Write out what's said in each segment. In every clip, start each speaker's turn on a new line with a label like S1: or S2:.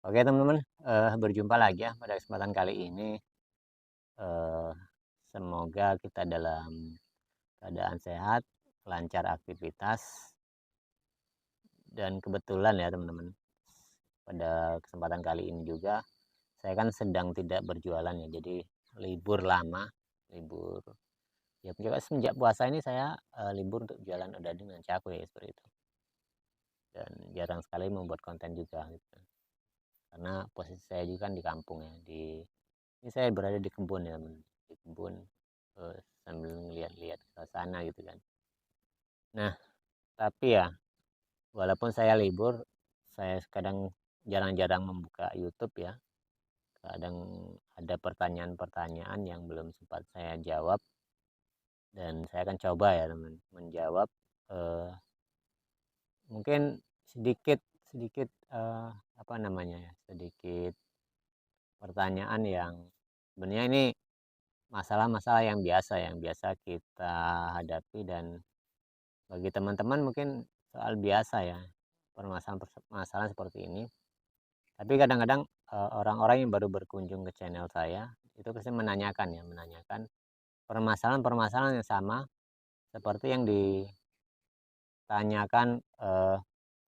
S1: Oke teman-teman, berjumpa lagi ya pada kesempatan kali ini. Eee, Semoga kita dalam keadaan sehat, lancar aktivitas, dan kebetulan ya teman-teman, pada kesempatan kali ini juga saya kan sedang tidak berjualan ya, jadi libur lama, libur ya juga semenjak puasa ini saya, libur untuk jualan odading dan cakwe seperti itu. Dan jarang sekali membuat konten juga gitu. Karena posisi saya juga kan di kampung ya, ini saya berada di kebun ya, di kebun, sambil ngelihat-lihat suasana gitu kan. Nah, tapi ya walaupun saya libur, saya kadang jarang-jarang membuka YouTube ya. Kadang ada pertanyaan-pertanyaan yang belum sempat saya jawab dan saya akan coba ya teman menjawab, eee, mungkin sedikit sedikit, apa namanya ya, sedikit pertanyaan yang sebenarnya ini masalah-masalah yang biasa kita hadapi dan bagi teman-teman mungkin soal biasa ya, permasalahan seperti ini. Tapi kadang-kadang, orang-orang yang baru berkunjung ke channel saya, itu pasti menanyakan ya, menanyakan permasalahan-permasalahan yang sama seperti yang ditanyakan,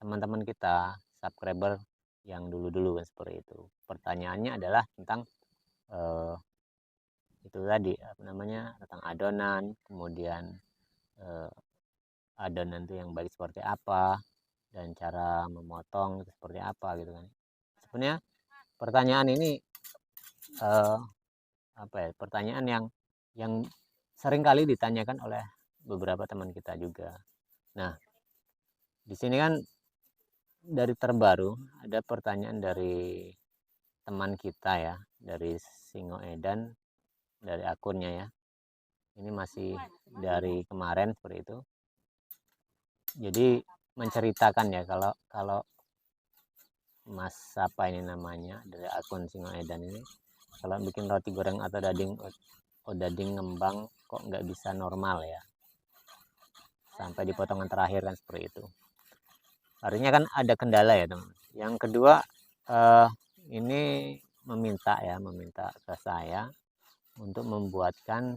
S1: teman-teman kita, subscriber yang dulu-dulu kan seperti itu. Pertanyaannya adalah tentang, eee, itu tadi, apa namanya, tentang adonan, kemudian, eee adonan itu yang baik seperti apa, dan cara memotong itu seperti apa gitu kan. Sebenarnya pertanyaan ini, eee, apa ya, pertanyaan yang sering kali ditanyakan oleh beberapa teman kita juga. Nah, di sini kan dari terbaru ada pertanyaan dari teman kita ya, dari Singoedan, dari akunnya ya. Ini masih dari kemarin seperti itu. Jadi menceritakan ya kalau kalau Mas apa ini namanya, dari akun Singoedan ini, kalau bikin roti goreng atau odading ngembang kok nggak bisa normal ya, sampai di potongan terakhir kan seperti itu. Artinya kan ada kendala ya teman. Yang kedua, eh, ini meminta ke saya untuk membuatkan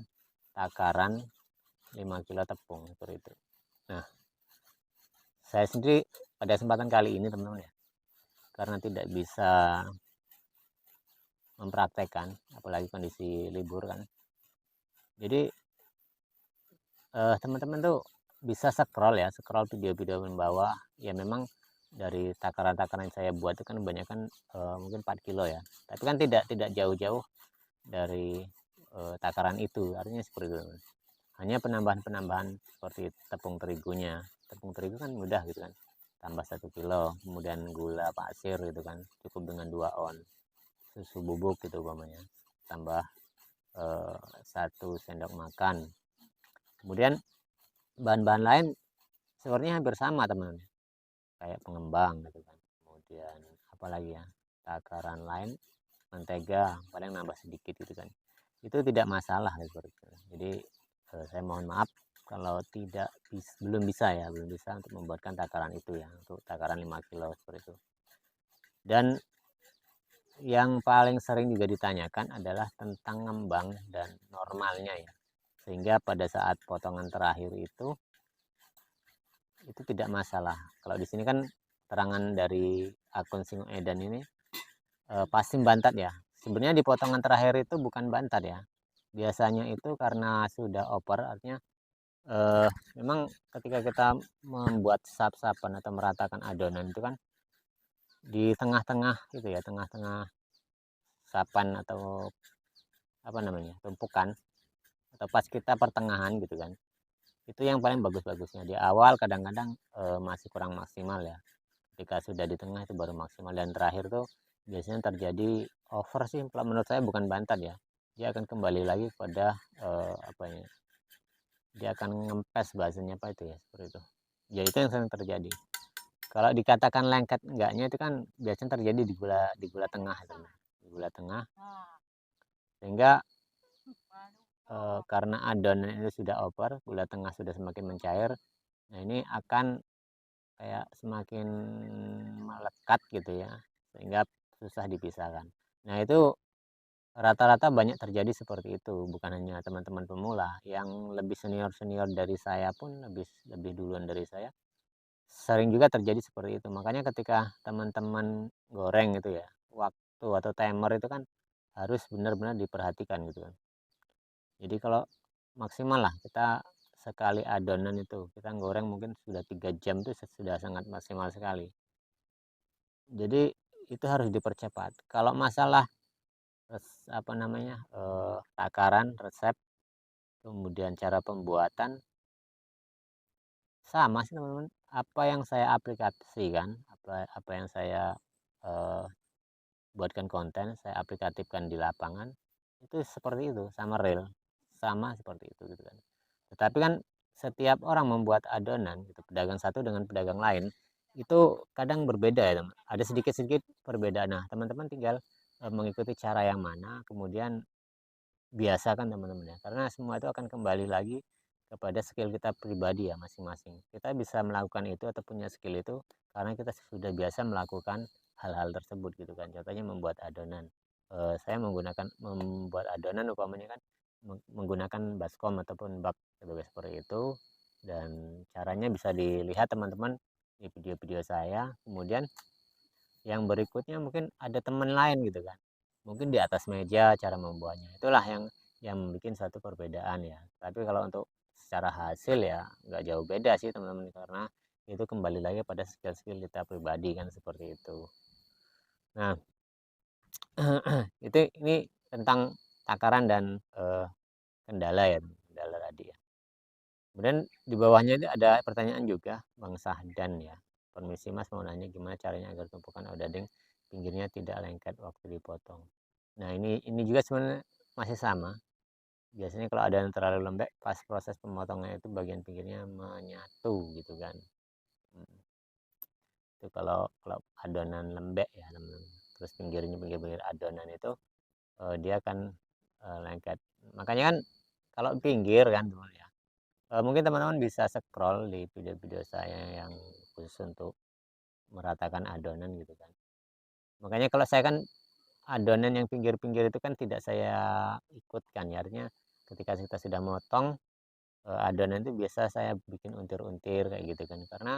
S1: takaran 5 kilo tepung seperti itu. Nah, saya sendiri pada kesempatan kali ini teman-teman ya, karena tidak bisa mempraktekkan, apalagi kondisi libur kan. Jadi teman-teman tuh bisa scroll ya, scroll video-video di bawah, ya memang dari takaran-takaran yang saya buat itu kan kebanyakan, mungkin 4 kilo ya, tapi kan tidak jauh-jauh dari, takaran itu, artinya seperti itu. Hanya penambahan-penambahan seperti tepung terigu kan mudah gitu kan, tambah 1 kilo, kemudian gula pasir gitu kan, cukup dengan 2 on, susu bubuk gitu umpamanya, tambah, 1 sendok makan. Kemudian bahan-bahan lain sebenarnya hampir sama teman, kayak pengembang gitu kan, kemudian apalagi ya, takaran lain, mentega paling nambah sedikit gitu kan, itu tidak masalah seperti itu. Jadi saya mohon maaf kalau belum bisa ya, belum bisa untuk membuatkan takaran itu ya, untuk takaran 5 kilo seperti itu. Dan yang paling sering juga ditanyakan adalah tentang ngembang dan normalnya ya, sehingga pada saat potongan terakhir itu tidak masalah. Kalau di sini kan terangan dari akun Singoedan ini, pasti bantat ya. Sebenarnya di potongan terakhir itu bukan bantat ya. Biasanya itu karena sudah oper, artinya memang ketika kita membuat sap-sapan atau meratakan adonan itu kan di tengah-tengah gitu ya, tengah-tengah sapan atau apa namanya, tumpukan atau pas kita pertengahan gitu kan. Itu yang paling bagus-bagusnya. Di awal kadang-kadang, masih kurang maksimal ya. Ketika sudah di tengah itu baru maksimal dan terakhir tuh biasanya terjadi over sih kalau menurut saya bukan bantat ya. Dia akan kembali lagi pada apa ya? Dia akan ngempes bahasanya apa itu ya seperti itu. Ya itu yang sering terjadi. Kalau dikatakan lengket enggaknya itu kan biasanya terjadi di gula tengah itu. Di gula tengah sehingga karena adonan itu sudah over, gula tengah sudah semakin mencair. Nah, ini akan kayak semakin melekat gitu ya, sehingga susah dipisahkan. Nah, itu rata-rata banyak terjadi seperti itu, bukan hanya teman-teman pemula, yang lebih senior-senior dari saya pun, lebih lebih duluan dari saya, sering juga terjadi seperti itu. Makanya ketika teman-teman goreng itu ya, waktu atau timer itu kan harus benar-benar diperhatikan gitu kan. Jadi kalau maksimal lah kita sekali adonan itu kita goreng mungkin sudah 3 jam itu sudah sangat maksimal sekali. Jadi itu harus dipercepat. Kalau masalah apa namanya, takaran, resep, kemudian cara pembuatan, sama sih teman-teman. Apa yang saya aplikasikan, apa yang saya, eee, buatkan konten, saya aplikatifkan di lapangan, itu seperti itu, sama real, sama seperti itu gitu kan. Tetapi kan setiap orang membuat adonan gitu, pedagang satu dengan pedagang lain, itu kadang berbeda ya teman. Ada sedikit-sedikit perbedaan. Nah, teman-teman tinggal, mengikuti cara yang mana, kemudian biasakan teman-teman ya, karena semua itu akan kembali lagi kepada skill kita pribadi ya masing-masing. Kita bisa melakukan itu atau punya skill itu karena kita sudah biasa melakukan hal-hal tersebut gitu kan. Contohnya membuat adonan. Saya membuat adonan umpamanya kan menggunakan baskom ataupun bak seperti itu, dan caranya bisa dilihat teman-teman di video-video saya. Kemudian yang berikutnya mungkin ada teman lain gitu kan, mungkin di atas meja cara membuatnya, itulah yang bikin satu perbedaan ya. Tapi kalau untuk secara hasil ya nggak jauh beda sih teman-teman, karena itu kembali lagi pada skill-skill kita pribadi kan seperti itu. Nah, ini tentang takaran dan kendala ya, kendala tadi ya. Kemudian di bawahnya itu ada pertanyaan juga Bang Sahdan ya. Permisi Mas, mau nanya gimana caranya agar tumpukan odading pinggirnya tidak lengket waktu dipotong. Nah, ini juga sebenarnya masih sama. Biasanya kalau ada yang terlalu lembek pas proses pemotongan itu bagian pinggirnya menyatu gitu kan. Hmm, Itu kalau kalau adonan lembek ya teman-teman. Terus pinggir-pinggir adonan itu dia akan lengket. Makanya kan kalau pinggir kan teman ya. Mungkin teman-teman bisa scroll di video-video saya yang khusus untuk meratakan adonan gitu kan. Makanya kalau saya kan adonan yang pinggir-pinggir itu kan tidak saya ikutkan ya, artinya ketika kita sudah motong adonan itu biasa saya bikin untir-untir kayak gitu kan. Karena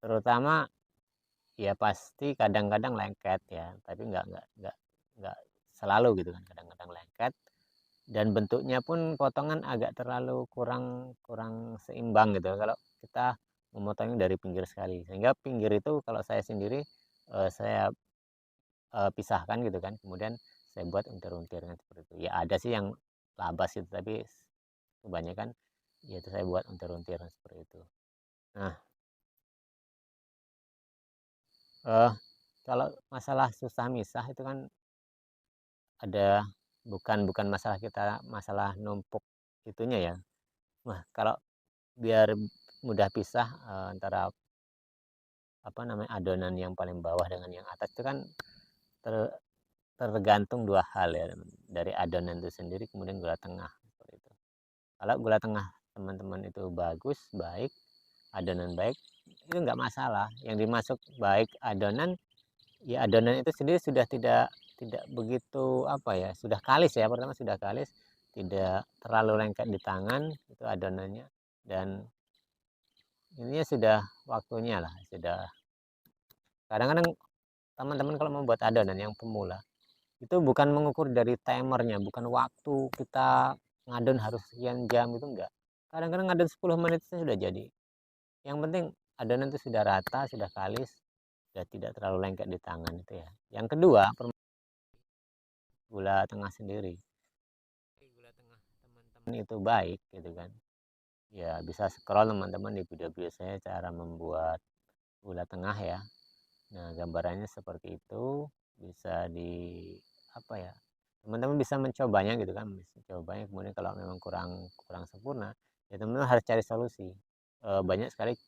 S1: terutama ya pasti kadang-kadang lengket ya, tapi nggak selalu gitu kan, kadang-kadang lengket. Dan bentuknya pun potongan agak terlalu kurang kurang seimbang gitu kalau kita memotongnya dari pinggir sekali. Sehingga pinggir itu kalau saya sendiri, saya, pisahkan gitu kan, kemudian saya buat untir-untirnya seperti itu. Ya ada sih yang labas itu, tapi kebanyakan ya itu saya buat untir-untir seperti itu. Nah, eee, kalau masalah susah misah itu kan ada, bukan bukan masalah kita masalah numpuk itunya ya. Wah, kalau biar mudah pisah, antara apa namanya, adonan yang paling bawah dengan yang atas itu kan ter tergantung 2 hal ya, dari adonan itu sendiri kemudian gula tengah, seperti itu. Kalau gula tengah teman-teman itu bagus, baik, adonan baik, itu nggak masalah. Yang dimaksud baik adonan, ya adonan itu sendiri sudah tidak begitu, apa ya, sudah kalis ya, pertama sudah kalis, tidak terlalu lengket di tangan, itu adonannya, dan ininya sudah waktunya lah, sudah. Kadang-kadang teman-teman kalau membuat adonan yang pemula, itu bukan mengukur dari timernya, bukan waktu kita ngadon harus sekian jam, itu enggak. Kadang-kadang ngadon 10 menit itu sudah jadi. Yang penting adonan itu sudah rata, sudah kalis, sudah tidak terlalu lengket di tangan itu ya. Yang kedua, gula tengah sendiri. Gula tengah teman-teman itu baik gitu kan. Ya bisa scroll teman-teman di video-video saya cara membuat gula tengah ya. Nah, gambarannya seperti itu, bisa di apa ya, teman-teman bisa mencobanya gitu kan, bisa cobanya, kemudian kalau memang kurang kurang sempurna, ya teman-teman harus cari solusi. Banyak sekali,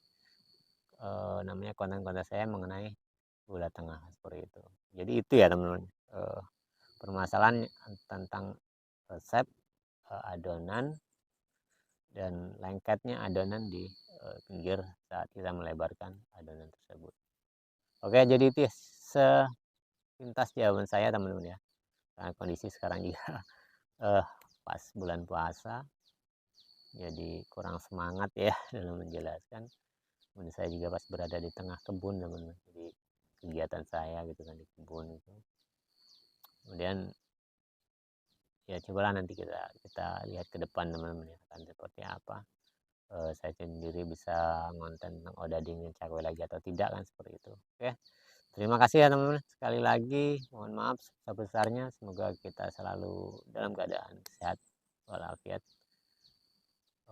S1: namanya konten-konten saya mengenai gula tengah seperti itu. Jadi itu ya teman-teman, permasalahan tentang resep, adonan dan lengketnya adonan di, pinggir saat kita melebarkan adonan tersebut. Oke, jadi itu ya sepintas jawaban saya teman-teman ya, karena kondisi sekarang juga pas bulan puasa, jadi kurang semangat ya dalam menjelaskan. Kemudian saya juga pas berada di tengah kebun teman-teman, jadi kegiatan saya gitu kan di kebun itu. Kemudian ya cobalah nanti kita kita lihat ke depan teman-teman ya, akan seperti apa. Saya sendiri bisa ngonten tentang odading yang cakwe lagi atau tidak kan seperti itu. Oke, terima kasih ya teman-teman. Sekali lagi mohon maaf sebesar-besarnya. Semoga kita selalu dalam keadaan sehat walafiat.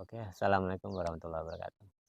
S1: Oke, assalamualaikum warahmatullahi wabarakatuh.